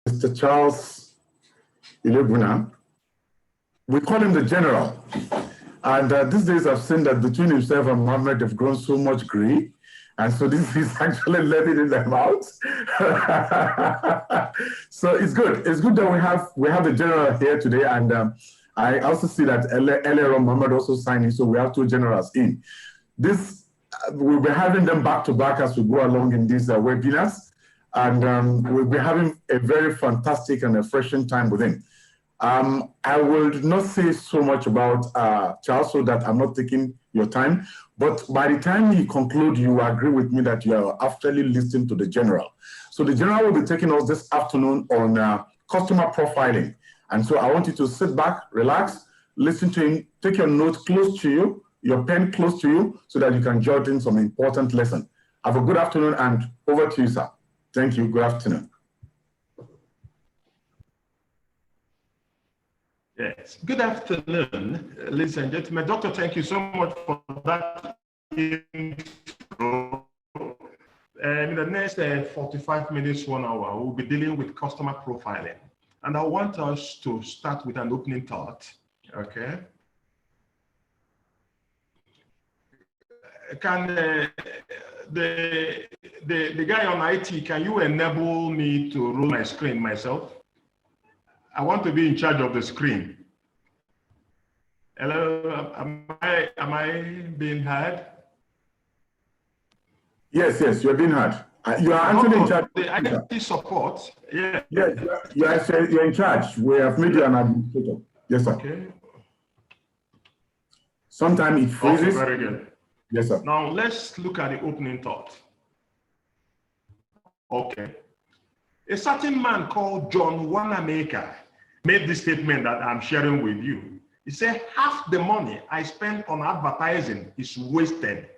Mr. Charles Ilebuna. We call him the General. And these days I've seen that between himself and Mohammed have grown so much gray. And so this is actually letting them out. So it's good. It's good that we have the General here today. And I also see that earlier on Mohammed also signed in. So we have two generals in. We'll be having them back to back as we go along in these webinars. And we'll be having a very fantastic and refreshing time with him. I will not say so much about Charles so that I'm not taking your time, but by the time you conclude, you agree with me that you are actually listening to the General. So the General will be taking us this afternoon on customer profiling. And so I want you to sit back, relax, listen to him, take your notes close to you, your pen close to you, so that you can jot in some important lesson. Have a good afternoon and over to you, sir. Thank you. Good afternoon. Yes, good afternoon, ladies and gentlemen. Doctor, thank you so much for that intro. In the next 45 minutes, 1 hour, we'll be dealing with customer profiling. And I want us to start with an opening thought, okay? Can the guy on IT, can you enable me to roll my screen myself? I want to be in charge of the screen. Hello, am I being heard? Yes, you're being heard. You are actually in charge. The IT support, yeah. Yes, you're in charge. We have made you an administrator. Yes, sir. Okay. Sometimes it freezes. Okay, very good. Yes, sir. Now let's look at the opening thought. Okay. A certain man called John Wanamaker made this statement that I'm sharing with you. He said, half the money I spend on advertising is wasted.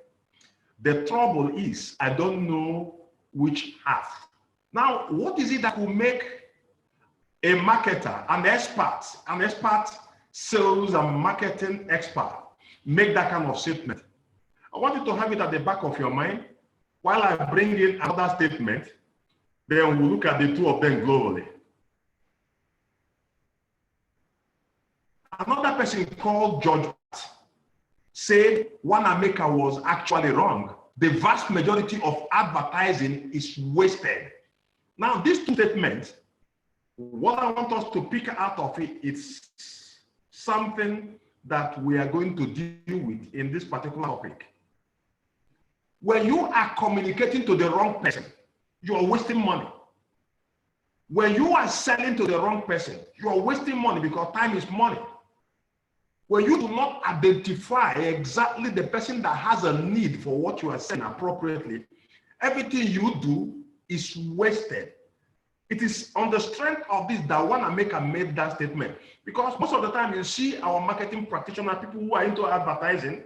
The trouble is, I don't know which half. Now, what is it that will make a marketer, an expert sales and marketing expert, make that kind of statement? I want you to have it at the back of your mind while I bring in another statement. Then we'll look at the two of them globally. Another person called George said Wanamaker was actually wrong. The vast majority of advertising is wasted. Now, these two statements, what I want us to pick out of it is something that we are going to deal with in this particular topic. When you are communicating to the wrong person, you are wasting money. When you are selling to the wrong person, you are wasting money because time is money. When you do not identify exactly the person that has a need for what you are selling appropriately, everything you do is wasted. It is on the strength of this that Wanamaker made that statement. Because most of the time you see our marketing practitioners, people who are into advertising,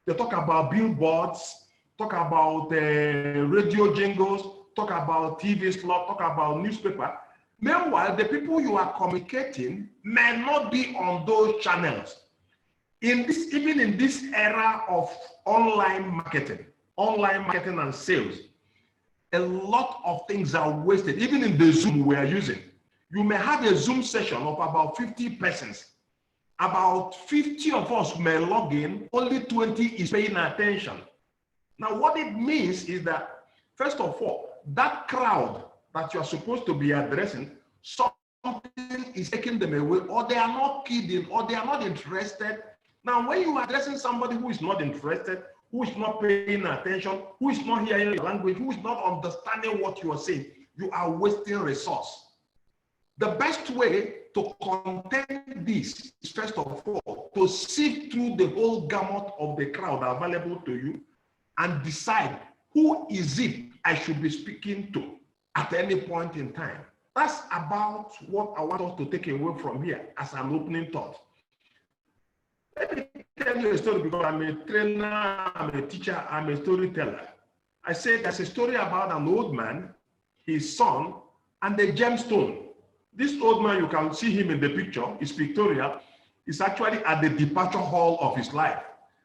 they talk about billboards, talk about radio jingles, talk about TV slot, talk about newspaper. Meanwhile, the people you are communicating may not be on those channels. Even in this era of online marketing and sales, a lot of things are wasted. Even in the Zoom we are using, you may have a Zoom session of about 50 persons. About 50 of us may log in, only 20 is paying attention. Now, what it means is that, first of all, that crowd that you are supposed to be addressing, something is taking them away, or they are not kidding, or they are not interested. Now, when you are addressing somebody who is not interested, who is not paying attention, who is not hearing your language, who is not understanding what you are saying, you are wasting resource. The best way to contain this is, first of all, to sift through the whole gamut of the crowd available to you and decide who is it I should be speaking to at any point in time. That's about what I want us to take away from here as an opening thought. Let me tell you a story because I'm a trainer, I'm a teacher, I'm a storyteller. I said there's a story about an old man, his son, and the gemstone. This old man, you can see him in the picture, is pictorial. He's actually at the departure hall of his life.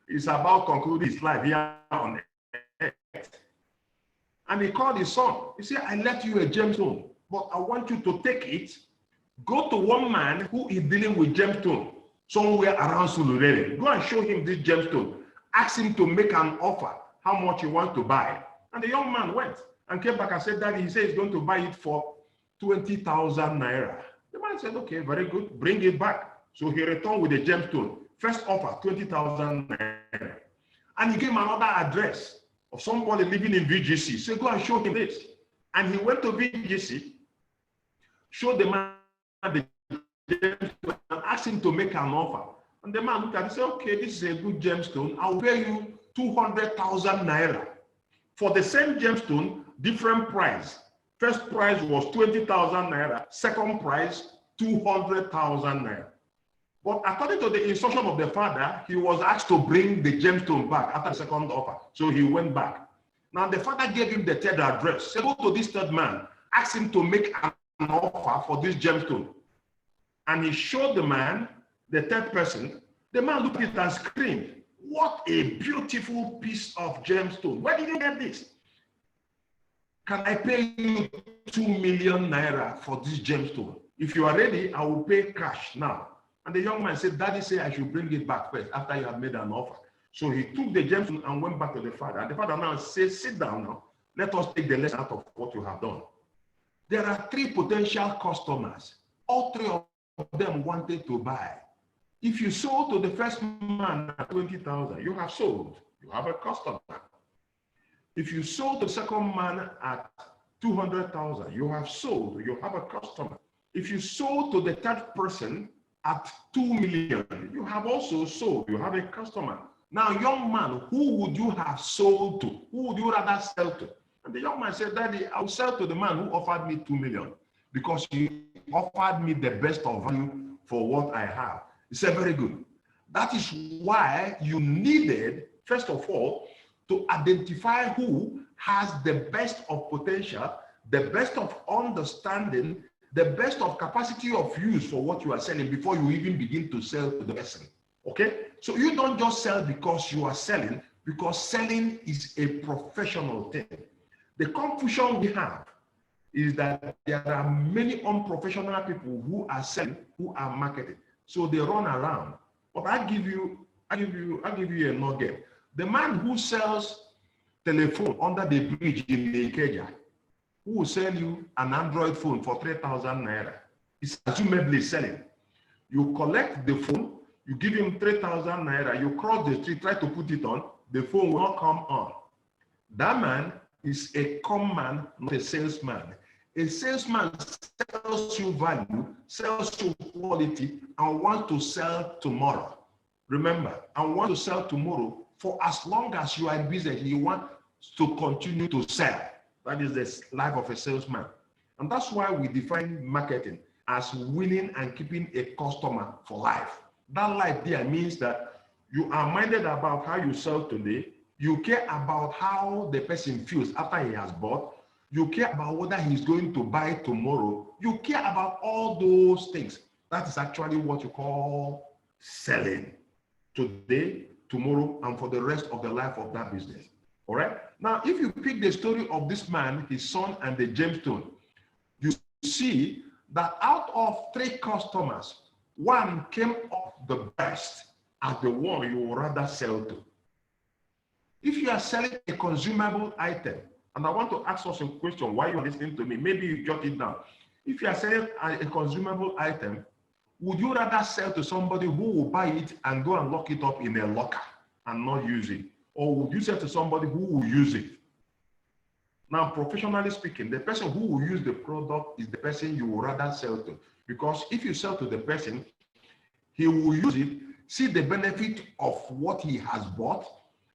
He's about concluding his life here on earth. And he called his son. He said, I left you a gemstone. but I want you to take it, go to one man who is dealing with gemstone somewhere around Surulere. Go and show him this gemstone. Ask him to make an offer, how much you want to buy. And the young man went and came back and said, Daddy, he says he's going to buy it for 20,000 naira. The man said, okay, very good, bring it back. So he returned with the gemstone. First offer, 20,000 naira. And he gave him another address of somebody living in VGC. So go and show him this. And he went to VGC, showed the man the gemstone, and asked him to make an offer. And the man looked at it and said, okay, this is a good gemstone. I'll pay you 200,000 naira. For the same gemstone, different price. First price was 20,000 naira. Second price, 200,000 naira. But according to the instruction of the father, he was asked to bring the gemstone back after the second offer. So he went back. Now the father gave him the third address. Say, go to this third man, ask him to make an offer for this gemstone. And he showed the man, the third person. The man looked at it and screamed, what a beautiful piece of gemstone. Where did you get this? Can I pay you 2 million naira for this gemstone? If you are ready, I will pay cash now. And the young man said, Daddy said I should bring it back first after you have made an offer. So he took the gemstone and went back to the father. And the father now says, sit down now. Let us take the lesson out of what you have done. There are 3 potential customers. All 3 of them wanted to buy. If you sold to the first man at 20,000, you have sold. You have a customer. If you sold to the second man at 200,000, you have sold. You have a customer. If you sold to the third person at 2 million, you have also sold. You have a customer. Now, young man, who would you have sold to? Who would you rather sell to? And the young man said, Daddy, I'll sell to the man who offered me 2 million because he offered me the best of value for what I have. He said, very good. That is why you needed, first of all, to identify who has the best of potential, the best of understanding, the best of capacity of use for what you are selling before you even begin to sell to the person. Okay? So you don't just sell because you are selling, because selling is a professional thing. The confusion we have is that there are many unprofessional people who are selling, who are marketing. So they run around. But I give you a nugget. The man who sells telephone under the bridge in the Ikeja, who will sell you an Android phone for 3,000 naira, is assumably selling. You collect the phone, you give him 3,000 naira, you cross the street, try to put it on, the phone will not come on. That man is a con man, not a salesman. A salesman sells you value, sells you quality, and wants to sell tomorrow. Remember, I want to sell tomorrow for as long as you are in business, you want to continue to sell. That is the life of a salesman. And that's why we define marketing as winning and keeping a customer for life. That life there means that you are minded about how you sell today. You care about how the person feels after he has bought. You care about whether he's going to buy tomorrow. You care about all those things. That is actually what you call selling. Today, tomorrow, and for the rest of the life of that business. All right? Now, if you pick the story of this man, his son, and the gemstone, you see that out of 3 customers, 1 came up the best as the one you would rather sell to. If you are selling a consumable item, and I want to ask us a question while you're listening to me, maybe you jot it down. If you are selling a consumable item, would you rather sell to somebody who will buy it and go and lock it up in a locker and not use it? Or would you sell to somebody who will use it? Now, professionally speaking, the person who will use the product is the person you would rather sell to. Because if you sell to the person, he will use it, see the benefit of what he has bought,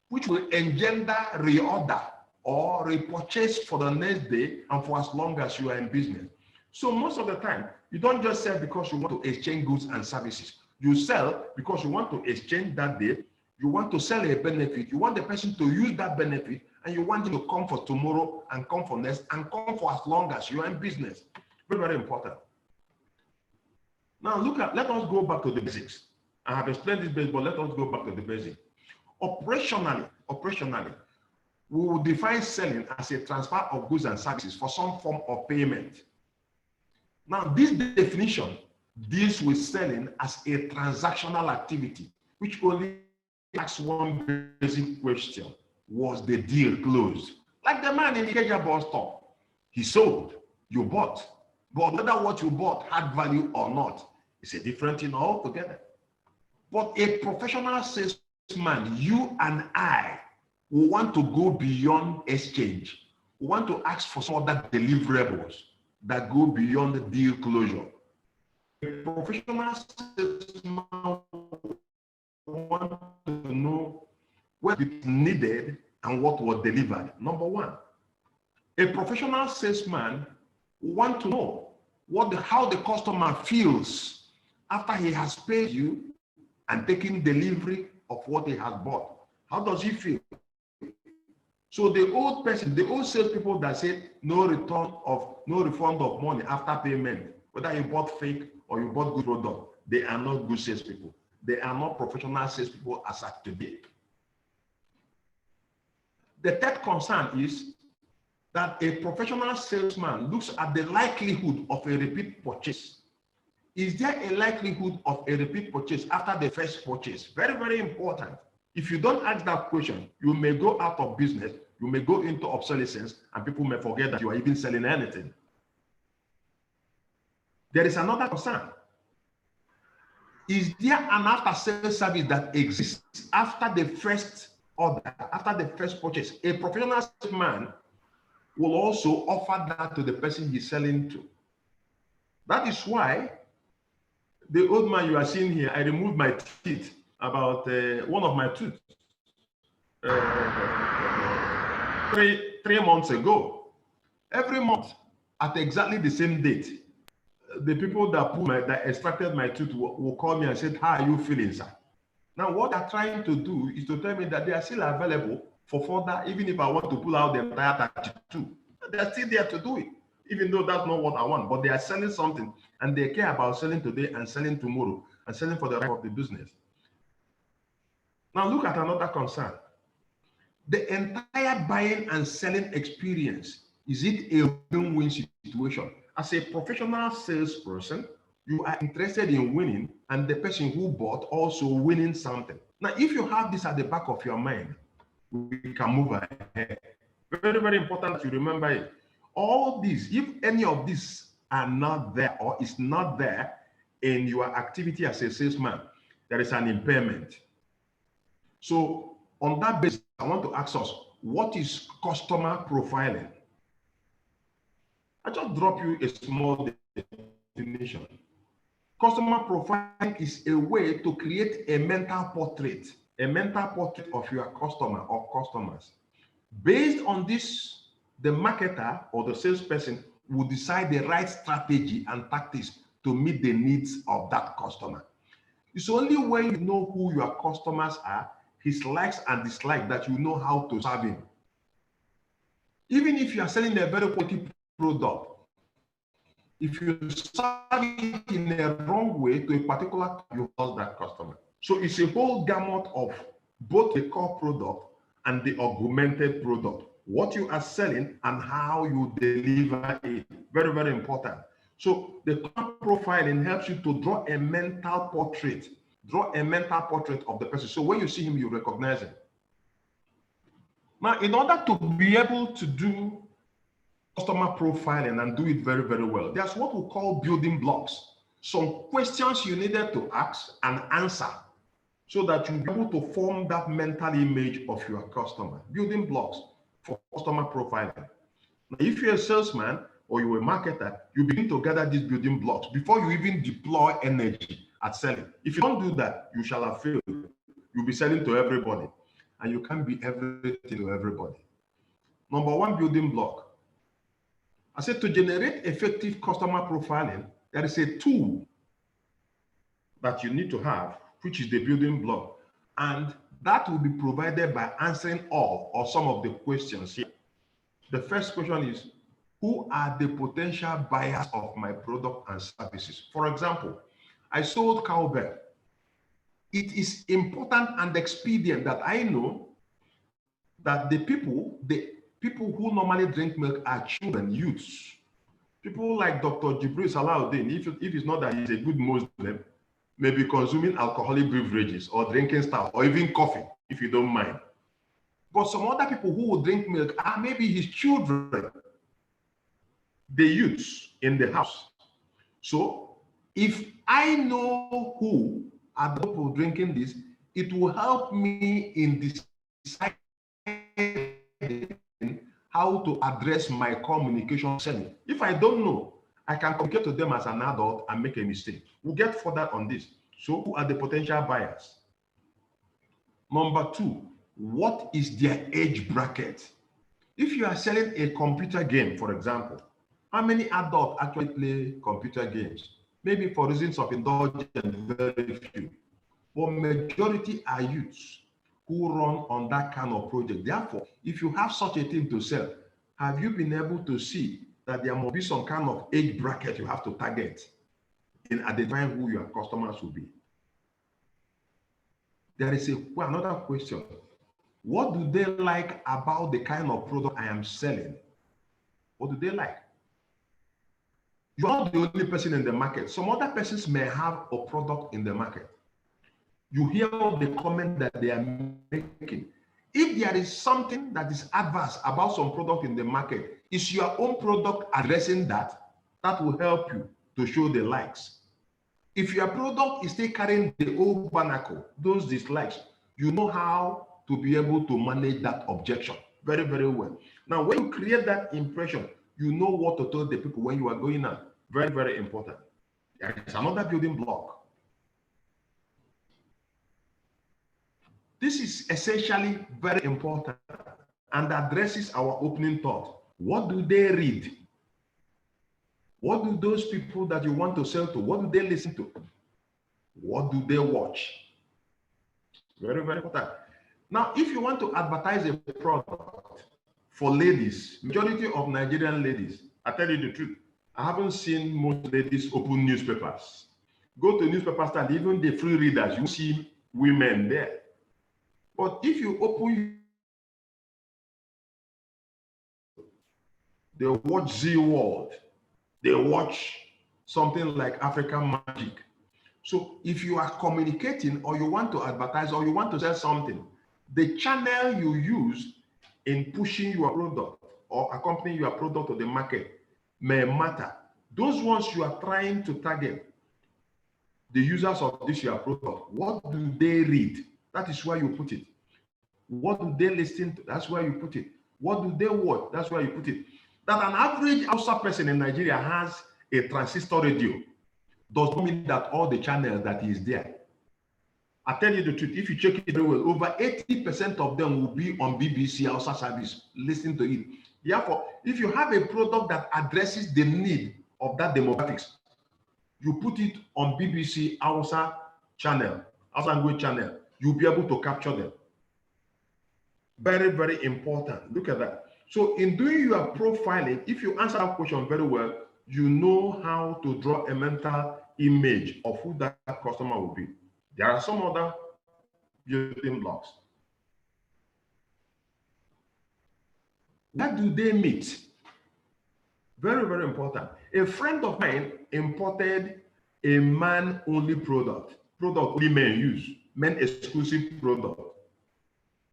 which will engender reorder or repurchase for the next day and for as long as you are in business. So most of the time, you don't just sell because you want to exchange goods and services. You sell because you want to exchange that day. You want to sell a benefit. You want the person to use that benefit, and you want him to come for tomorrow and come for next and come for as long as you are in business. Very, very important. Now let us go back to the basics. I have explained this basic, but let us go back to the basics. Operationally, we will define selling as a transfer of goods and services for some form of payment. Now, this definition deals with selling as a transactional activity, which only asks one basic question: was the deal closed? Like the man in the Ikeja bus stop, he sold, you bought, but whether what you bought had value or not is a different thing altogether. But a professional salesman, you and I, will want to go beyond exchange. We want to ask for some other deliverables that go beyond the deal closure. A professional salesman wants to know what is needed and what was delivered. Number one, a professional salesman wants to know how the customer feels after he has paid you and taking delivery of what he has bought. How does he feel? So the old salespeople that said no refund of money after payment, whether you bought fake or you bought good product, they are not good salespeople. They are not professional salespeople as at today. The third concern is that a professional salesman looks at the likelihood of a repeat purchase. Is there a likelihood of a repeat purchase after the first purchase? Very, very important. If you don't ask that question, you may go out of business, you may go into obsolescence, and people may forget that you are even selling anything. There is another concern. Is there an after-sales service that exists after the first order, after the first purchase? A professional salesman will also offer that to the person he's selling to. That is why the old man you are seeing here, I removed my teeth, about one of my tooth, 3 months ago. Every month, at exactly the same date, the people that extracted my tooth will call me and say, "How are you feeling, sir?" Now, what they're trying to do is to tell me that they are still available for further, even if I want to pull out the entire 32. They're still there to do it, even though that's not what I want. But they are selling something, and they care about selling today and selling tomorrow and selling for the rest of the business. Now, look at another concern. The entire buying and selling experience, is it a win-win situation? As a professional salesperson, you are interested in winning, and the person who bought also winning something. Now, if you have this at the back of your mind, we can move ahead. Very, very important that you remember it. All these, if any of these are not there or is not there in your activity as a salesman, there is an impairment. So on that basis, I want to ask us, what is customer profiling? I just drop you a small definition. Customer profiling is a way to create a mental portrait of your customer or customers. Based on this, the marketer or the salesperson will decide the right strategy and tactics to meet the needs of that customer. It's only when you know who your customers are, his likes and dislikes, that you know how to serve him. Even if you are selling a very quality product, if you serve it in a wrong way to a particular, you lost that customer. So it's a whole gamut of both the core product and the augmented product. What you are selling and how you deliver it. Very, very important. So the profiling helps you to draw a mental portrait. Draw a mental portrait of the person. So when you see him, you recognize him. Now, in order to be able to do customer profiling and do it very, very well, there's what we call building blocks. Some questions you needed to ask and answer so that you'll be able to form that mental image of your customer. Building blocks for customer profiling. Now, if you're a salesman or you're a marketer, you begin to gather these building blocks before you even deploy energy at selling. If you don't do that, you shall have failed. You'll be selling to everybody, and you can't be everything to everybody. Number one building block. I said, to generate effective customer profiling, there is a tool that you need to have, which is the building block. And that will be provided by answering all or some of the questions here. The first question is, who are the potential buyers of my product and services? For example, I sold cowbell. It is important and expedient that I know that the people who normally drink milk are children, youths. People like Dr. Jibril Salahuddin, if it's not that he's a good Muslim, may be consuming alcoholic beverages or drinking stuff or even coffee, if you don't mind. But some other people who will drink milk are maybe his children, the youths in the house. So if I know who are the people drinking this, it will help me in deciding how to address my communication selling. If I don't know, I can communicate to them as an adult and make a mistake. We'll get further on this. So who are the potential buyers? Number two, what is their age bracket? If you are selling a computer game, for example, how many adults actually play computer games? Maybe for reasons of indulgence, very few. But majority are youths who run on that kind of project. Therefore, if you have such a thing to sell, have you been able to see that there must be some kind of age bracket you have to target in identifying who your customers will be? There is another question. What do they like about the kind of product I am selling? What do they like? You're not the only person in the market. Some other persons may have a product in the market. You hear the comment that they are making. If there is something that is adverse about some product in the market, is your own product addressing that? That will help you to show the likes. If your product is still carrying the old barnacle, those dislikes, you know how to be able to manage that objection very, very well. Now, when you create that impression, you know what to tell the people when you are going out. Very, very important. There is another building block. This is essentially very important and addresses our opening thought. What do they read? What do those people that you want to sell to, what do they listen to? What do they watch? Very, very important. Now, if you want to advertise a product for ladies, majority of Nigerian ladies, I tell you the truth, I haven't seen most ladies open newspapers. Go to newspaper stand, even the free readers, you see women there. But if you open, they watch Z World, they watch something like African Magic. So if you are communicating or you want to advertise or you want to sell something, the channel you use in pushing your product or accompanying your product to the market may matter. Those ones you are trying to target, the users of this your product, what do they read? That is where you put it. What do they listen to? That's where you put it. What do they watch? That's where you put it. That an average Hausa person in Nigeria has a transistor radio does not mean that all the channels that is there. I tell you the truth, if you check it very well, over 80% of them will be on BBC Hausa service, listening to it. Therefore, if you have a product that addresses the need of that demographics, you put it on BBC Hausa channel, Hausa language channel, you'll be able to capture them. Very, very important. Look at that. So in doing your profiling, if you answer that question very well, you know how to draw a mental image of who that customer will be. There are some other building blocks. Where do they meet? Very, very important. A friend of mine imported a man-only product only men use, men exclusive product.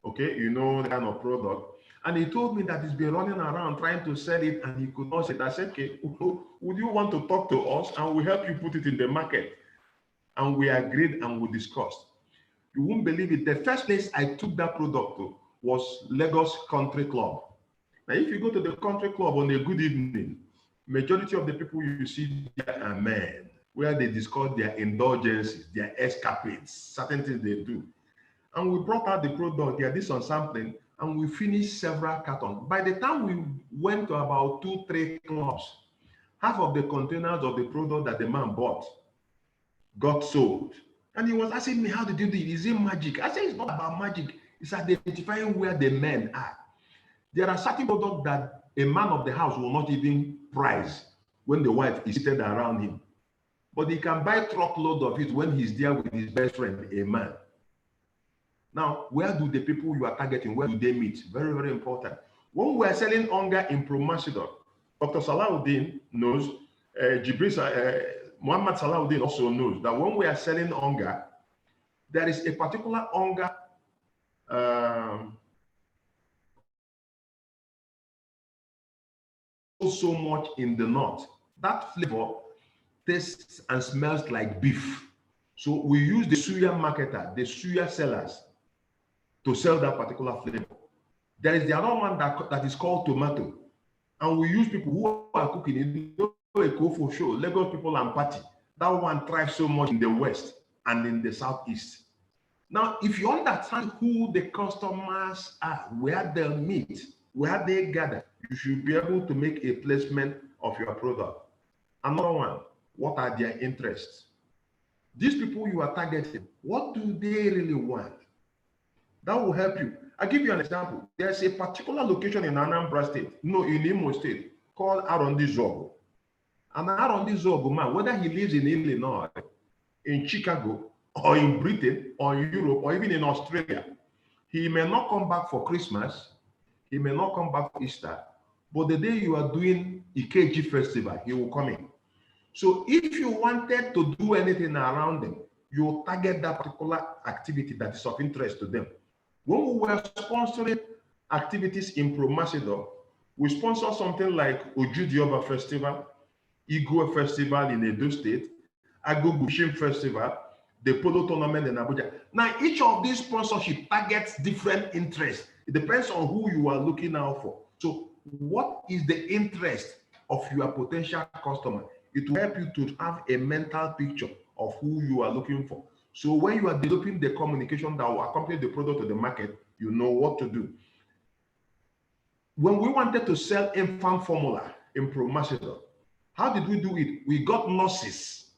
Okay, you know the kind of product. And he told me that he's been running around trying to sell it and he could not sell it. I said, okay, would you want to talk to us and we'll help you put it in the market? And we agreed and we discussed. You won't believe it. The first place I took that product to was Lagos Country Club. Now, if you go to the country club on a good evening, majority of the people you see there are men, where they discuss their indulgences, their escapades, certain things they do. And we brought out the product, there this on sampling, and we finished several cartons. By the time we went to about 2-3 clubs, half of the containers of the product that the man bought got sold. And he was asking me, how did you do it? Is it magic? I said, it's not about magic. It's identifying where the men are. There are certain products that a man of the house will not even price when the wife is seated around him. But he can buy truckload of it when he's there with his best friend, a man. Now, where do the people you are targeting, where do they meet? Very, very important. When we are selling Onga in Promasidor, Dr. Salahuddin knows, Muhammad Salahuddin also knows that when we are selling onga, there is a particular onga so much in the north. That flavor tastes and smells like beef. So we use the suya marketer, the suya sellers, to sell that particular flavor. There is the other one that is called tomato. And we use people who are cooking it. For sure, Lagos people and party. That one thrives so much in the west and in the southeast. Now, if you understand who the customers are, where they meet, where they gather, you should be able to make a placement of your product. Another one, what are their interests? These people you are targeting, what do they really want? That will help you. I'll give you an example. There's a particular location in Anambra State, no, in Imo State, called Arondi Zogo. And Arondi Zogo man, whether he lives in Illinois, in Chicago, or in Britain, or in Europe, or even in Australia, he may not come back for Christmas, he may not come back for Easter, but the day you are doing Ikeji festival, he will come in. So if you wanted to do anything around them, you target that particular activity that is of interest to them. When we were sponsoring activities in Promasidor, we sponsor something like Ojudioba Festival, Igwe Festival in Edo State, Agogushim Festival, the Polo Tournament in Abuja. Now, each of these sponsorship targets different interests. It depends on who you are looking out for. So what is the interest of your potential customer? It will help you to have a mental picture of who you are looking for. So when you are developing the communication that will accompany the product to the market, you know what to do. When we wanted to sell infant formula in Promasidor, how did we do it? We got nurses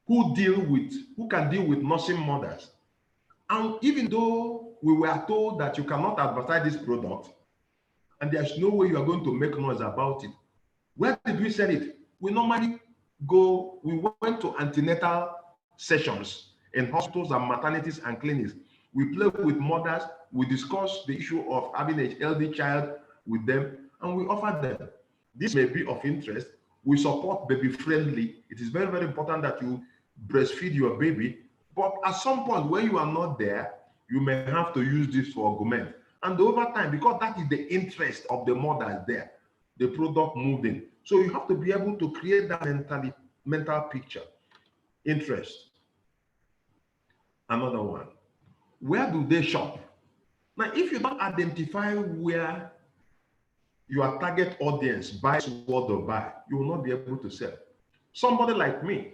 who can deal with nursing mothers. And even though we were told that you cannot advertise this product, and there's no way you are going to make noise about it, where did we sell it? We normally we went to antenatal sessions in hospitals and maternities and clinics. We play with mothers, we discuss the issue of having a healthy child with them, and we offer them. This may be of interest. We support baby friendly. It is very, very important that you breastfeed your baby, but at some point when you are not there, you may have to use this for augment. And over time, because that is the interest of the mother there, the product moved in. So you have to be able to create that mental picture. Interest. Another one. Where do they shop? Now, if you don't identify where your target audience buys what they buy, you will not be able to sell. Somebody like me,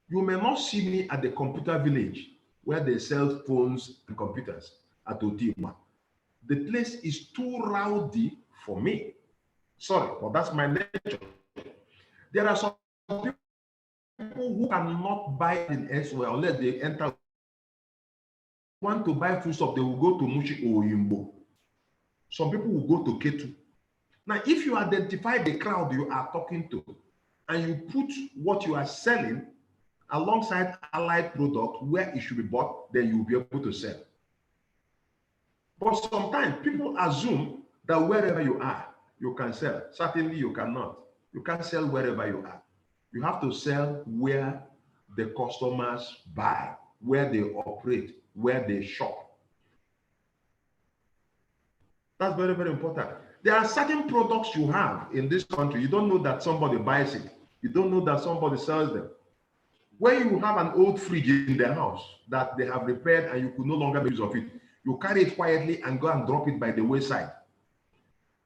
you may not see me at the computer village where they sell phones and computers at Otima. The place is too rowdy for me. Sorry, but that's my nature. There are some people who cannot buy in elsewhere unless they enter. Want to buy food stuff, they will go to Mushi or Yimbo. Some people will go to Ketu. Now, if you identify the crowd you are talking to and you put what you are selling alongside allied product where it should be bought, then you'll be able to sell. But sometimes people assume that wherever you are, you can sell. Certainly you cannot. You can't sell wherever you are. You have to sell where the customers buy, where they operate, where they shop. That's very, very important. There are certain products you have in this country. You don't know that somebody buys it. You don't know that somebody sells them. When you have an old fridge in the house that they have repaired and you could no longer make use of it, you carry it quietly and go and drop it by the wayside.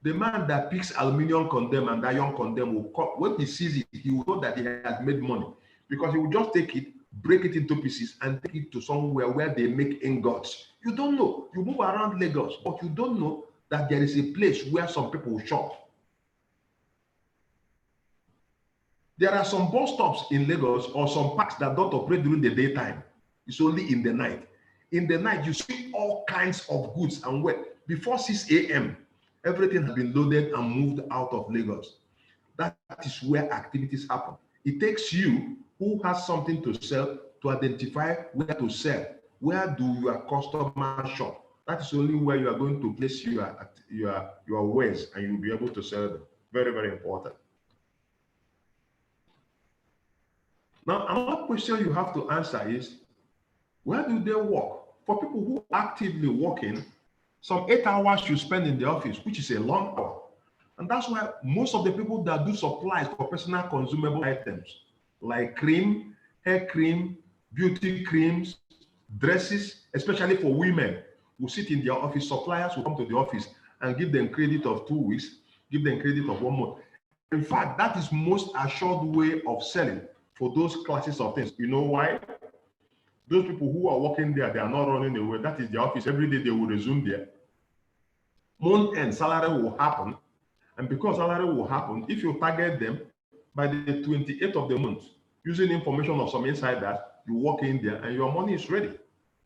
The man that picks aluminium condemn and iron condemn will come. When he sees it, he will know that he has made money because he will just take it, break it into pieces, and take it to somewhere where they make ingots. You don't know. You move around Lagos, but you don't know that there is a place where some people shop. There are some bus stops in Lagos or some parks that don't operate during the daytime. It's only in the night. In the night, you see all kinds of goods and work. Before 6 a.m., everything has been loaded and moved out of Lagos. That is where activities happen. It takes you who has something to sell to identify where to sell. Where do your customers shop? That is only where you are going to place your wares and you'll be able to sell them. Very, very important. Now, another question you have to answer is, where do they work? For people who are actively working, some 8 hours you spend in the office, which is a long hour. And that's why most of the people that do supplies for personal consumable items, like cream, hair cream, beauty creams, dresses, especially for women, who sit in their office, suppliers will come to the office and give them credit of 2 weeks, give them credit of 1 month. In fact, that is most assured way of selling for those classes of things. You know why? Those people who are working there, they are not running away. That is the office. Every day they will resume there. Month end salary will happen. And because salary will happen, if you target them by the 28th of the month, using information of some insiders, you walk in there and your money is ready.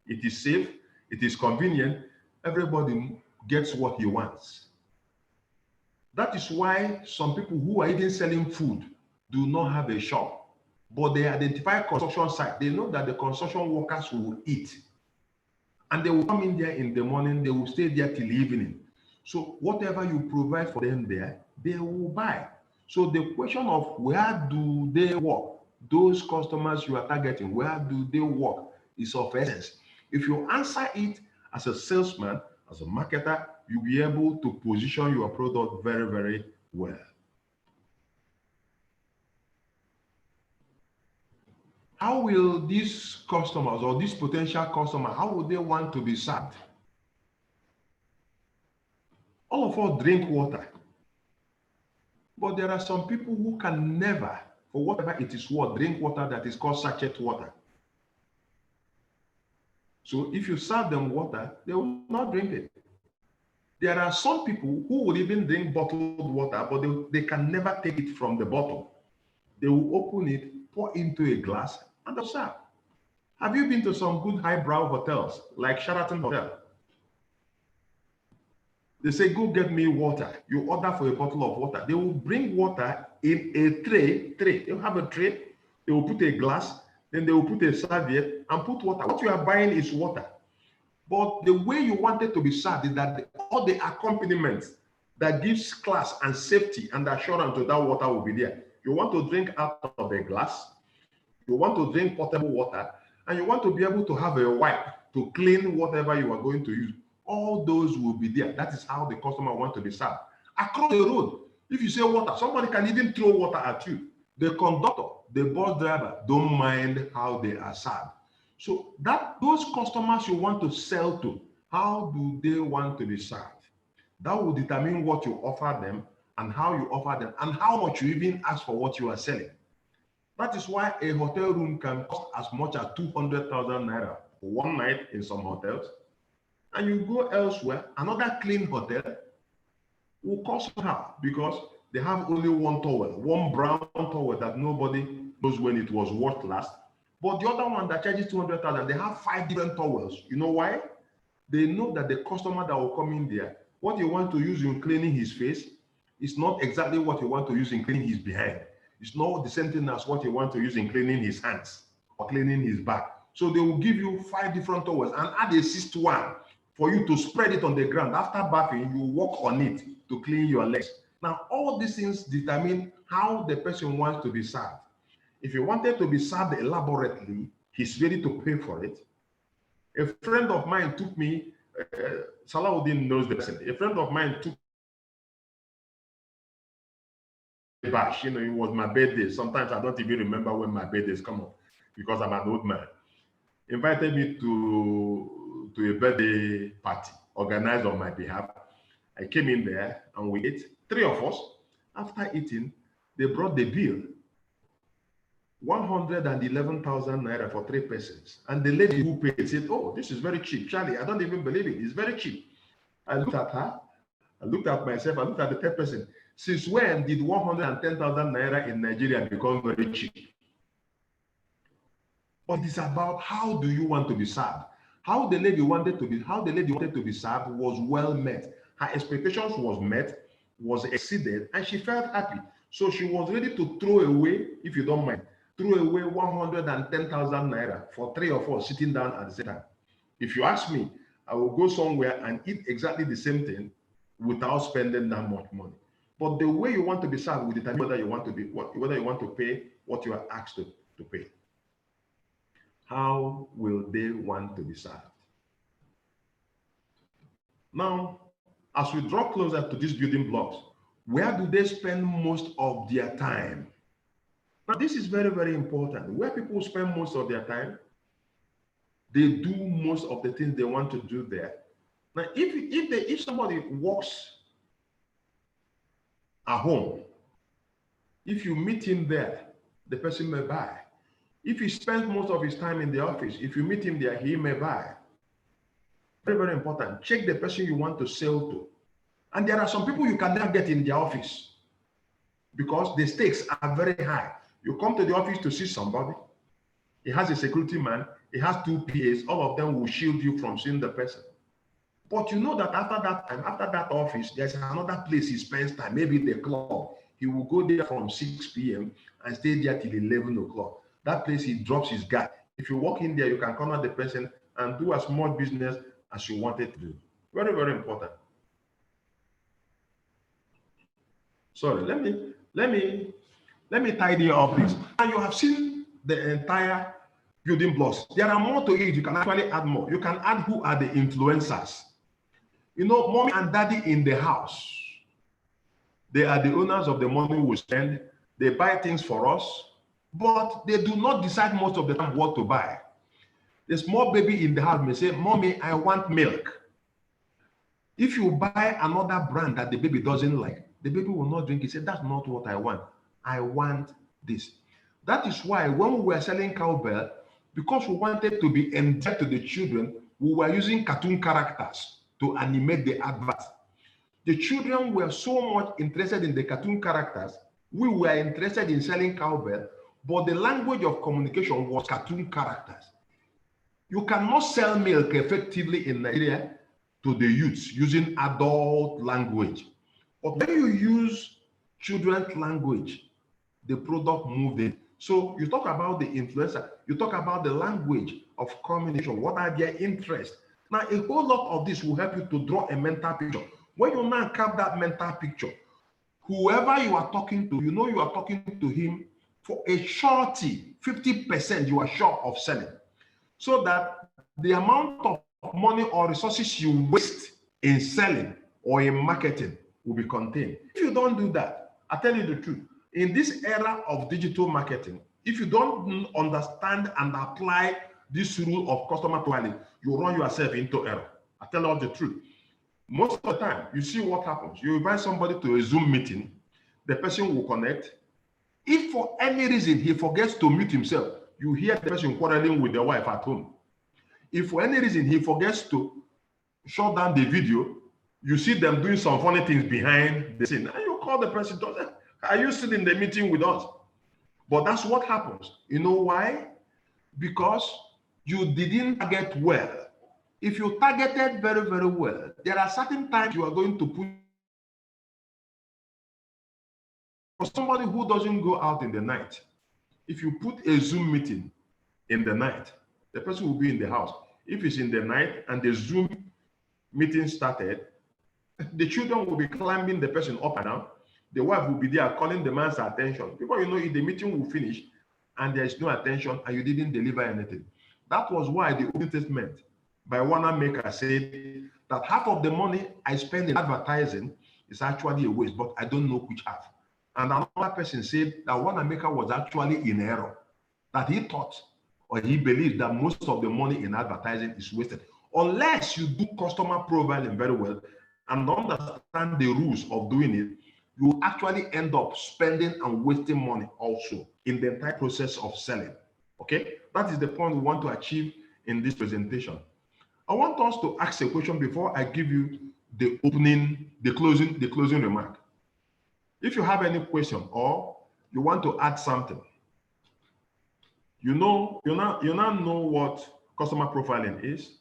It is safe. It is convenient. Everybody gets what he wants. That is why some people who are even selling food do not have a shop. But they identify construction site. They know that the construction workers will eat. And they will come in there in the morning, they will stay there till evening. So whatever you provide for them there, they will buy. So the question of where do they work, those customers you are targeting, where do they work, is of essence. If you answer it as a salesman, as a marketer, you'll be able to position your product very, very well. How will these customers or these potential customers, how would they want to be served? All of us drink water. But there are some people who can never, for whatever it is worth, drink water that is called sachet water. So if you serve them water, they will not drink it. There are some people who will even drink bottled water, but they can never take it from the bottle. They will open it, pour into a glass, and they'll serve. Have you been to some good highbrow hotels like Sheraton Hotel? They say, go get me water. You order for a bottle of water. They will bring water in a tray. They'll have a tray. They will put a glass. Then they will put a serviette and put water. What you are buying is water. But the way you want it to be served is that all the accompaniments that gives class and safety and assurance to that water will be there. You want to drink out of a glass. You want to drink potable water. And you want to be able to have a wipe to clean whatever you are going to use. All those will be there. That is how the customer wants to be served. Across the road, if you say water, somebody can even throw water at you. The conductor, the bus driver don't mind how they are served. So those customers you want to sell to, how do they want to be served? That will determine what you offer them and how you offer them and how much you even ask for what you are selling. That is why a hotel room can cost as much as 200,000 naira for one night in some hotels. And you go elsewhere, another clean hotel will cost half because they have only one towel, one brown towel that nobody knows when it was washed last. But the other one that charges 200,000, they have 5 different towels. You know why? They know that the customer that will come in there, what you want to use in cleaning his face is not exactly what you want to use in cleaning his behind. It's not the same thing as what you want to use in cleaning his hands or cleaning his back. So they will give you 5 different towels and add a 6th one for you to spread it on the ground. After bathing, you walk on it to clean your legs. Now, all these things determine how the person wants to be served. If you wanted to be served elaborately, he's ready to pay for it. A friend of mine took me, Salahuddin knows the person. A friend of mine took me bash. It was my birthday. Sometimes I don't even remember when my birthdays come up because I'm an old man. Invited me to a birthday party organized on my behalf. I came in there and we ate. 3 of us. After eating, they brought the bill. 111,000 naira for 3 persons. And the lady who paid said, oh, this is very cheap. Charlie, I don't even believe it. It's very cheap. I looked at her. I looked at myself. I looked at the 3rd person. Since when did 110,000 naira in Nigeria become very cheap? But it's about how do you want to be served. How the lady wanted to be served was well met. Her expectations was met, was exceeded, and she felt happy. So she was ready to throw away, if you don't mind, throw away 110,000 naira for 3 of us sitting down at the same time. If you ask me, I will go somewhere and eat exactly the same thing without spending that much money. But the way you want to be served will determine whether you want to pay what you are asked to pay. How will they want to be served? Now, as we draw closer to these building blocks, where do they spend most of their time? Now, this is very, very important. Where people spend most of their time, they do most of the things they want to do there. Now, if somebody works at home, if you meet him there, the person may buy. If he spends most of his time in the office, if you meet him there, he may buy. Very, very important. Check the person you want to sell to. And there are some people you can never get in the office because the stakes are very high. You come to the office to see somebody, he has a security man, he has 2 PAs, all of them will shield you from seeing the person. But you know that after that time, after that office, there's another place he spends time, maybe the club. He will go there from 6 p.m. and stay there till 11 o'clock. That place, he drops his guard. If you walk in there, you can corner the person and do as much business as you wanted to do. Very, very important. Sorry, let me tidy up this. And you have seen the entire building blocks. There are more to it. You can actually add more. You can add who are the influencers. You know, mommy and daddy in the house. They are the owners of the money we spend. They buy things for us, but they do not decide most of the time what to buy. The small baby in the house may say, "Mommy, I want milk." If you buy another brand that the baby doesn't like, the baby will not drink it. Say, "That's not what I want. I want this." That is why when we were selling cowbell, because we wanted to be endeared to the children, we were using cartoon characters to animate the advert. The children were so much interested in the cartoon characters. We were interested in selling cowbell, but the language of communication was cartoon characters. You cannot sell milk effectively in Nigeria to the youths using adult language. But when you use children's language, the product moves in. So you talk about the influencer, you talk about the language of communication, what are their interests. Now, a whole lot of this will help you to draw a mental picture. When you now have that mental picture, whoever you are talking to, you know you are talking to him for a surety, 50% you are sure of selling. So that the amount of money or resources you waste in selling or in marketing will be contained. If you don't do that, I tell you the truth, in this era of digital marketing, if you don't understand and apply this rule of customer profiling, you run yourself into error. I tell you the truth. Most of the time, you see what happens. You invite somebody to a Zoom meeting, the person will connect. If for any reason he forgets to mute himself, you hear the person quarreling with the wife at home. If for any reason he forgets to shut down the video, you see them doing some funny things behind the scene. And you call the person, "Are you still in the meeting with us?" But that's what happens. You know why? Because you didn't target well. If you targeted very, very well, there are certain times you are going to put. For somebody who doesn't go out in the night, if you put a Zoom meeting in the night, the person will be in the house. If it's in the night and the Zoom meeting started, the children will be climbing the person up and down. The wife will be there calling the man's attention. Before you know it, the meeting will finish and there is no attention and you didn't deliver anything. That was why the Old Testament by Wanamaker said that half of the money I spend in advertising is actually a waste, but I don't know which half. And another person said that Wanamaker was actually in error, that he thought or he believed that most of the money in advertising is wasted. Unless you do customer profiling very well and understand the rules of doing it, you actually end up spending and wasting money also in the entire process of selling. Okay, that is the point we want to achieve in this presentation. I want us to ask a question before I give you the closing remark. If you have any question or you want to add something, you now know what customer profiling is.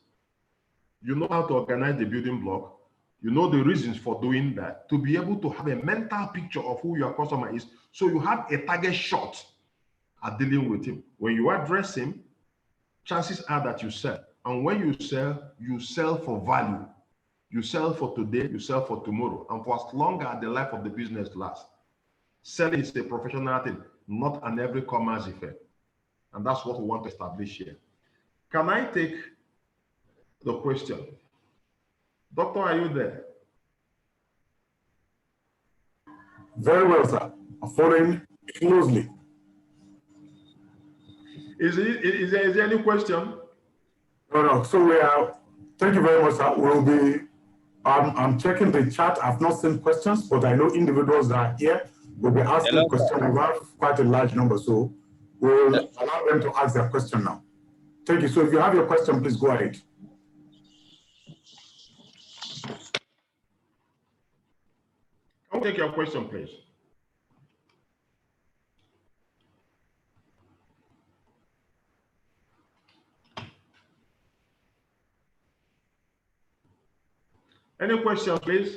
You know how to organize the building block. You know the reasons for doing that, to be able to have a mental picture of who your customer is, so you have a target shot at dealing with him. When you address him, chances are that you sell. And when you sell for value. You sell for today, you sell for tomorrow, and for as long as the life of the business lasts. Selling is a professional thing, not an every commerce effect. And that's what we want to establish here. Can I take the question? Doctor, are you there? Very well, sir. I'm following closely. Is there any question? No. So we are, thank you very much, sir. We'll be, I'm checking the chat. I've not seen questions, but I know individuals that are here will be asking questions. We have quite a large number, so we'll allow them to ask their question now. Thank you. So if you have your question, please go ahead. I'll take your question, please. Any question, please?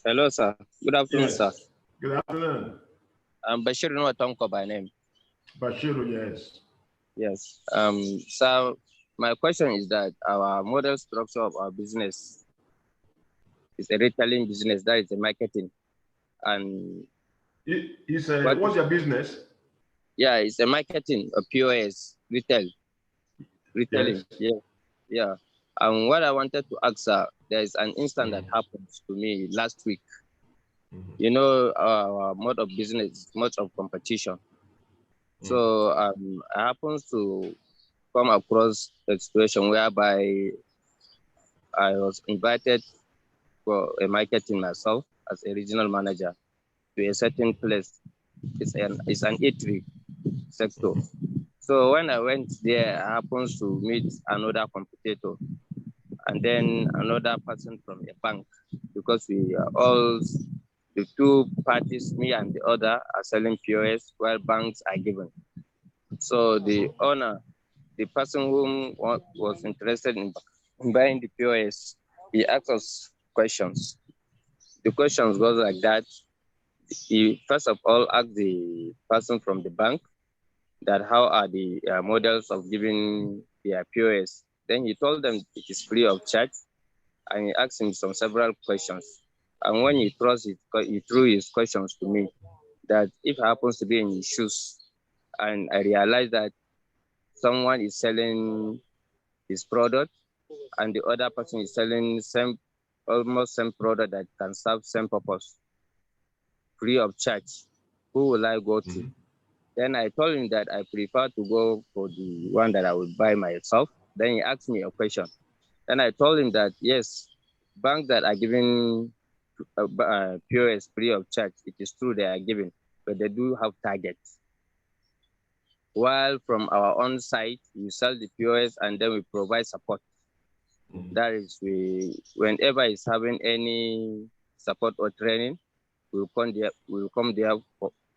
Hello, sir. Good afternoon, sir. Good afternoon. I'm Bashir Nwatonko by name. Bashir, yes. Yes. So my question is that our model structure of our business is a retailing business, that is a marketing. And what's your business? Yeah, it's a marketing, a POS, retailing. Yes. Yeah. And what I wanted to ask, sir, there is an incident that happened to me last week. You know, our mode of business is much of competition. So I happened to come across a situation whereby I was invited for a marketing myself as a regional manager to a certain place. It's an eatery sector. So when I went there, I happened to meet another competitor and then another person from a bank, because we are all, the two parties, me and the other, are selling POS while banks are given. So the owner, the person whom was interested in buying the POS, he asked us questions. The questions goes like that. He first of all asked the person from the bank that how are the models of giving their POS. Then he told them it is free of charge, and he asked him several questions. And when he threw his questions to me, that if I happens to be in his shoes, and I realized that someone is selling his product, and the other person is selling almost same product that can serve same purpose, free of charge, who will I go to? Then I told him that I prefer to go for the one that I would buy myself. Then he asked me a question. Then I told him that, yes, banks that are giving POS free of charge, it is true they are giving, but they do have targets. While from our own side, we sell the POS and then we provide support. That is, whenever he's having any support or training, we will come there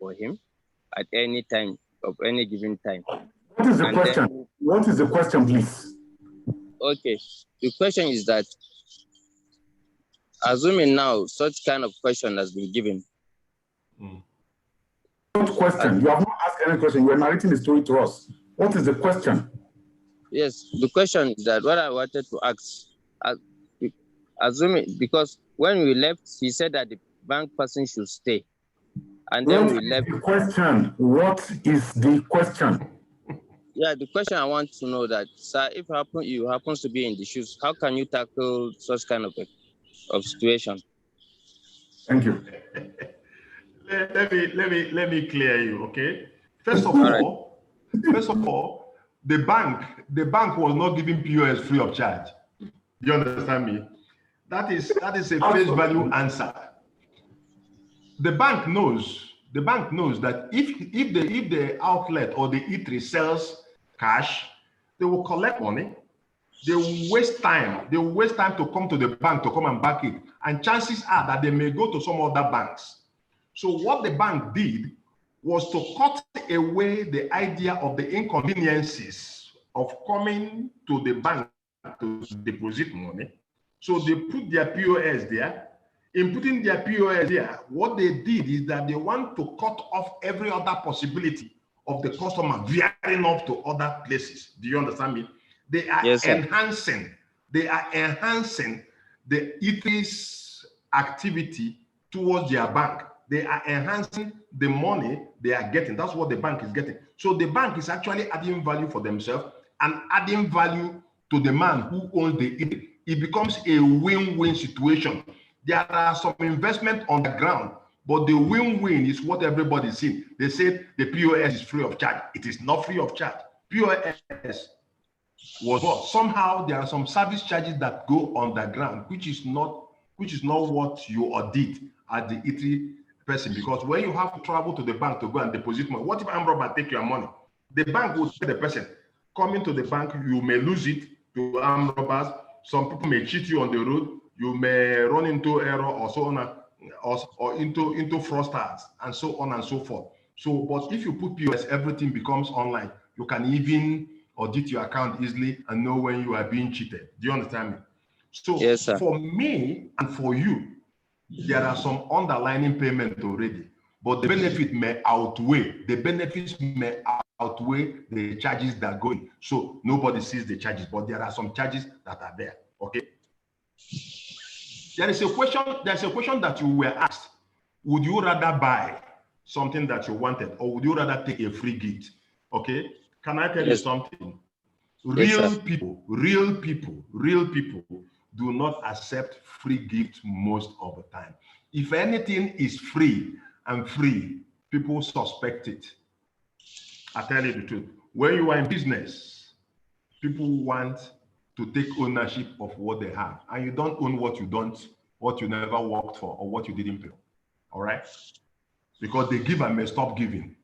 for him at any time, of any given time. What is the question? What is the question, please? Okay, the question is that, assuming now such kind of question has been given. What question? You have not asked any question. You are narrating the story to us. What is the question? Yes, the question is that what I wanted to ask, assuming, because when we left, he said that the bank person should stay. And then we left. The question. What is the question? Yeah, the question I want to know that, sir, if you happen to be in the shoes, how can you tackle such kind of situation? Thank you. Let me clear you, okay? First of all, the bank was not giving POS free of charge. Do you understand me? That is a face value answer. The bank knows that if the outlet or the eatery sells cash, they will collect money. They will waste time. They will waste time to come to the bank to come and back it. And chances are that they may go to some other banks. So what the bank did was to cut away the idea of the inconveniences of coming to the bank to deposit money. So they put their POS there. In putting their POS there, what they did is that they want to cut off every other possibility of the customer veering off to other places. Do you understand me? They are enhancing the Eatery's activity towards their bank. They are enhancing the money they are getting. That's what the bank is getting. So the bank is actually adding value for themselves and adding value to the man who owns the Eatery. It becomes a win-win situation. There are some investment on the ground, but the win-win is what everybody's seeing. They said the POS is free of charge. It is not free of charge. POS was bought. Somehow there are some service charges that go on the ground, which is not what you audit at the Eatery person. Because when you have to travel to the bank to go and deposit money, what if armed robber take your money? The bank will tell the person, coming to the bank, you may lose it to armed robbers. Some people may cheat you on the road. You may run into error or so on, or into fraudsters and so on and so forth. So, but if you put POS, everything becomes online. You can even audit your account easily and know when you are being cheated. Do you understand me? So yes, for me and for you, there are some underlying payment already, but the benefits may outweigh the charges that go in. So nobody sees the charges, but there are some charges that are there. Okay. There's a question that you were asked. Would you rather buy something that you wanted, or would you rather take a free gift? Okay. Can I tell you something? Real people do not accept free gifts most of the time. If anything is free, people suspect it. I tell you the truth. When you are in business, people want to take ownership of what they have, and you don't own what you never worked for or what you didn't pay. All right? Because the giver may stop giving.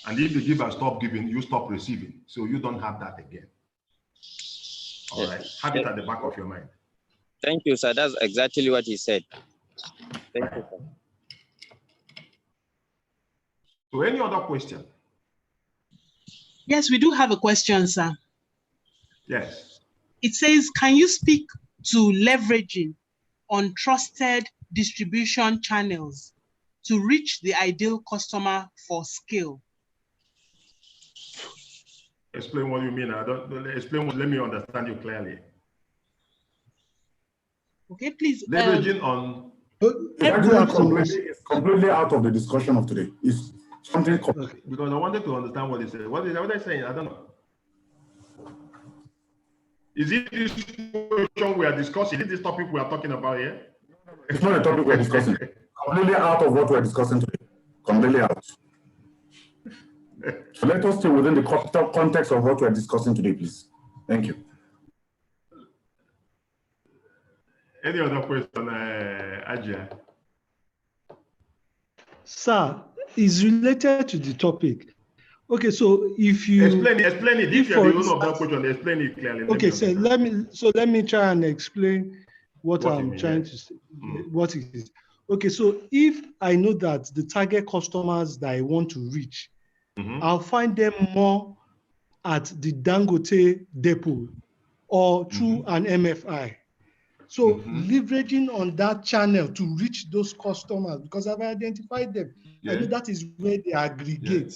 And if the giver stop giving, you stop receiving. So you don't have that again. All right. Have it at the back of your mind. Thank you, sir. That's exactly what he said. Thank you, sir. So any other question? Yes, we do have a question, sir. Yes. It says, can you speak to leveraging on trusted distribution channels to reach the ideal customer for scale? Explain what you mean. Let me understand you clearly. Okay, please. Leveraging on. It's completely out of the discussion of today. It's something. Okay, because I wanted to understand what he said. What are they saying? I don't know. Is it this question we are discussing? Is it this topic we are talking about here? It's not a topic we're discussing. Completely out of what we're discussing today. Completely out. So let us stay within the context of what we're discussing today, please. Thank you. Any other question, Ajay? Sir, is related to the topic. Okay, so if you explain it. If you're the owner of that question, explain it clearly. Okay, so let me try and explain what I'm trying to say. What it is. Okay, so if I know that the target customers that I want to reach, I'll find them more at the Dangote depot or through an MFI. So leveraging on that channel to reach those customers, because I've identified them. I know that is where they aggregate.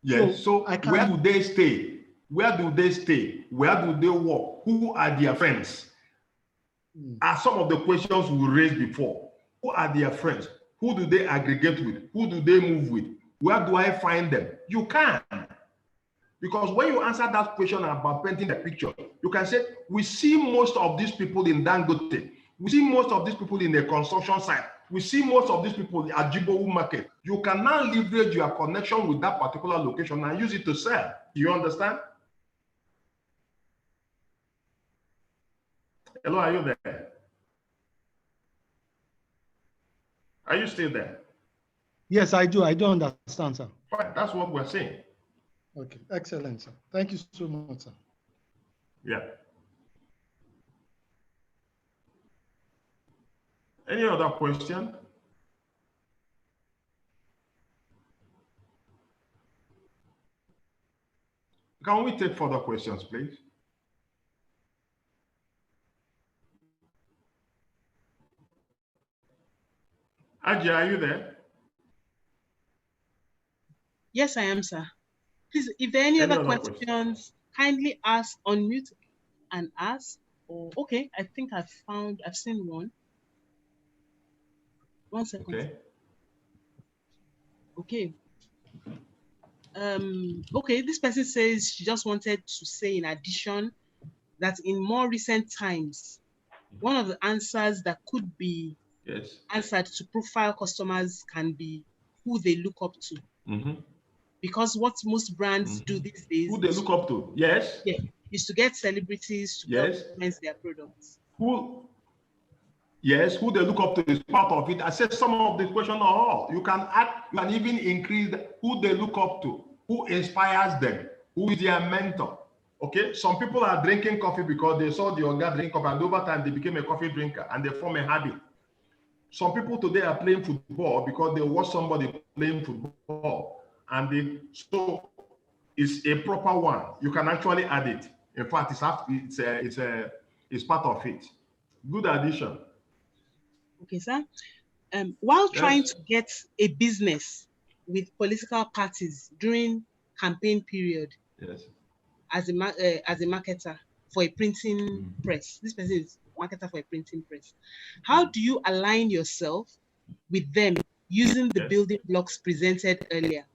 Yes. So where do they stay? Where do they stay? Where do they work? Who are their friends? Are some of the questions we raised before. Who are their friends? Who do they aggregate with? Who do they move with? Where do I find them? You can. Because when you answer that question about painting the picture, you can say, we see most of these people in Dangote. We see most of these people in the construction site. We see most of these people at Jibowu market. You can now leverage your connection with that particular location and use it to sell. You understand? Hello, are you there? Are you still there? Yes, I do. I do understand, sir. Right, that's what we're saying. Okay, excellent, sir. Thank you so much, sir. Yeah. Any other question? Can we take further questions, please? Ajay, are you there? Yes, I am, sir. Please, if there are any other questions, kindly ask, unmute and ask. Or okay, I think I've seen one. 1 second. Okay. Okay. Okay, this person says she just wanted to say in addition that in more recent times, one of the answers that could be answered to profile customers can be who they look up to. Because what most brands do these days, who they look up to, yes, is to get celebrities to help influence their products. Who they look up to is part of it. I said some of the question are all. You can add, you can even increase who they look up to, who inspires them, who is their mentor. Okay, some people are drinking coffee because they saw the Oga drink coffee, and over time they became a coffee drinker and they form a habit. Some people today are playing football because they watch somebody playing football, and so it's a proper one. You can actually add it. In fact, it's part of it. Good addition. Okay, sir. While trying to get a business with political parties during campaign period, as a marketer for a printing press, this person is a marketer for a printing press. How do you align yourself with them using the building blocks presented earlier?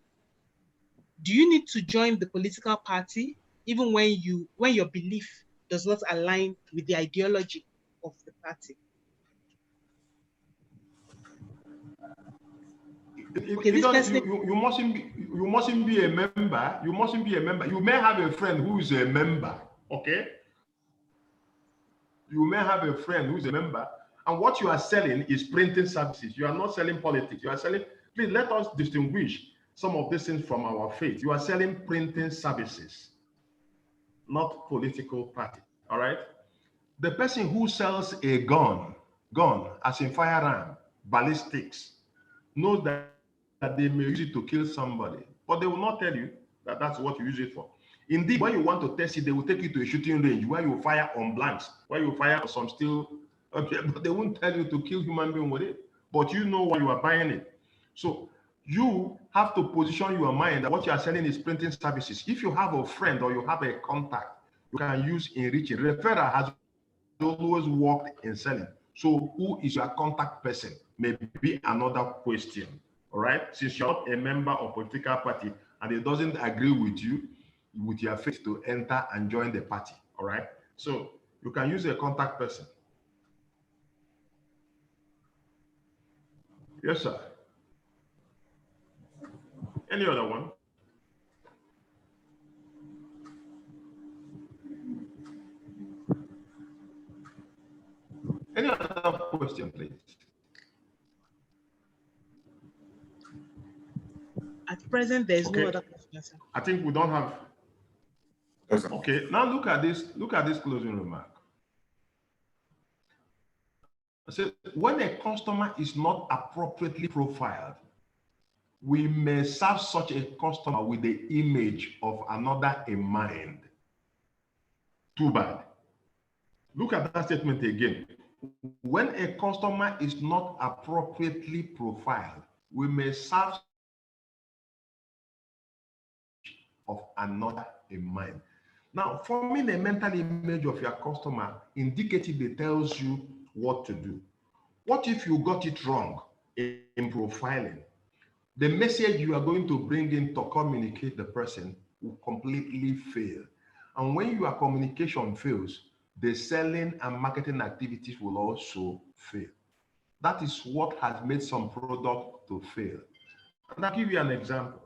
Do you need to join the political party even when your belief does not align with the ideology of the party? Okay, you mustn't be a member. You mustn't be a member. You may have a friend who is a member. Okay. You may have a friend who is a member, and what you are selling is printing services. You are not selling politics. You are selling. Please let us distinguish some of these things from our faith. You are selling printing services, not political party. All right. The person who sells a gun as in firearm, ballistics, knows that they may use it to kill somebody, but they will not tell you that that's what you use it for. Indeed, when you want to test it, they will take you to a shooting range where you fire on blanks, where you fire on some steel object, but they won't tell you to kill human being with it. But you know why you are buying it. So you have to position your mind that what you are selling is printing services. If you have a friend or you have a contact, you can use enriching. Referral has always worked in selling. So who is your contact person may be another question. All right, since you're not a member of a political party and it doesn't agree with you, with your faith, to enter and join the party. All right, so you can use a contact person. Yes, sir. Any other one? Any other question, please? At present, there is no other question, sir. I think we don't have. Okay, now look at this. Look at this closing remark. I said, when a customer is not appropriately profiled, we may serve such a customer with the image of another in mind. Too bad. Look at that statement again. When a customer is not appropriately profiled, we may serve of another in mind. Now, forming a mental image of your customer indicatively tells you what to do. What if you got it wrong in profiling? The message you are going to bring in to communicate the person will completely fail. And when your communication fails, the selling and marketing activities will also fail. That is what has made some product to fail. And I'll give you an example.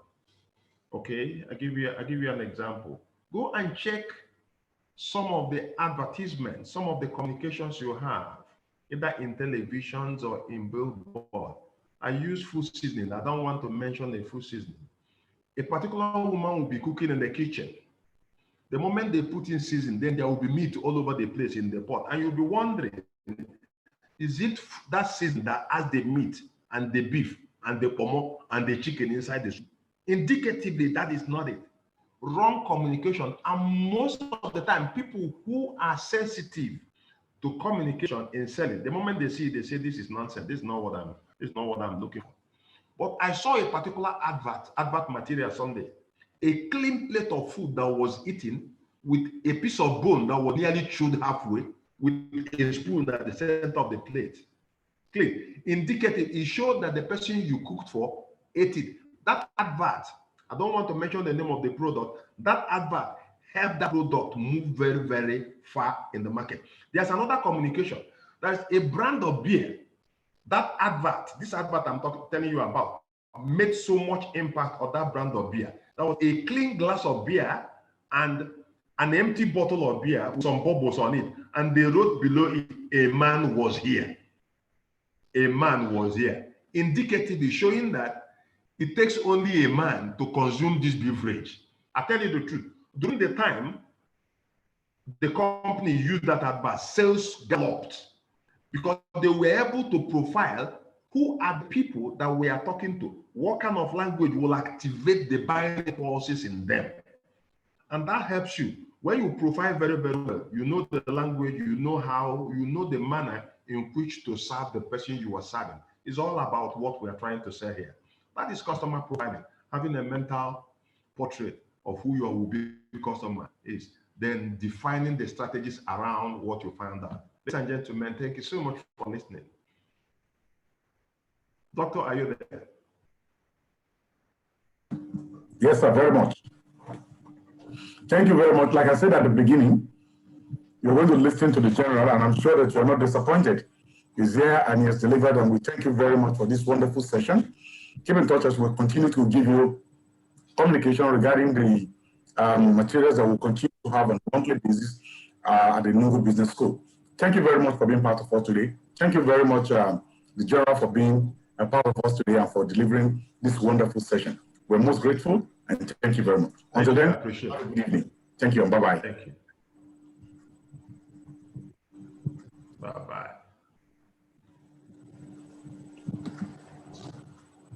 Okay, I'll give you an example. Go and check some of the advertisements, some of the communications you have, either in televisions or in billboard. I use food seasoning. I don't want to mention a food seasoning. A particular woman will be cooking in the kitchen. The moment they put in season, then there will be meat all over the place in the pot. And you'll be wondering, is it that season that has the meat and the beef and the pomo and the chicken inside the soup? Indicatively, that is not it. Wrong communication. And most of the time, people who are sensitive to communication in selling, the moment they see it, they say, this is nonsense. This is not what I'm looking for. But I saw a particular advert material Sunday, a clean plate of food that was eaten with a piece of bone that was nearly chewed halfway with a spoon at the center of the plate. Clean, indicative, it showed that the person you cooked for ate it. That advert, I don't want to mention the name of the product, that advert helped that product move very, very far in the market. There's another communication. There's a brand of beer. That advert, this advert I'm telling you about, made so much impact on that brand of beer. That was a clean glass of beer and an empty bottle of beer with some bubbles on it. And they wrote below it, a man was here. A man was here. Indicatively showing that it takes only a man to consume this beverage. I tell you the truth. During the time the company used that advert, sales galloped because they were able to profile who are the people that we are talking to, what kind of language will activate the buying impulses in them. And that helps you. When you profile very, very well, you know the language, you know how, you know the manner in which to serve the person you are serving. It's all about what we are trying to say here. That is customer profiling, having a mental portrait of who your will-be customer is, then defining the strategies around what you find out. Ladies and gentlemen, thank you so much for listening. Doctor, are you there? Yes, sir, very much. Thank you very much. Like I said at the beginning, you're going to listen to the general, and I'm sure that you're not disappointed. He's here and he has delivered, and we thank you very much for this wonderful session. Keep in touch as we'll continue to give you communication regarding the materials that we'll continue to have on a monthly basis at the Enugu Business School. Thank you very much for being part of us today. Thank you very much, the general, for being a part of us today and for delivering this wonderful session. We're most grateful, and thank you very much. Until then, have a good evening. Thank you, and bye-bye. Thank you. Bye-bye.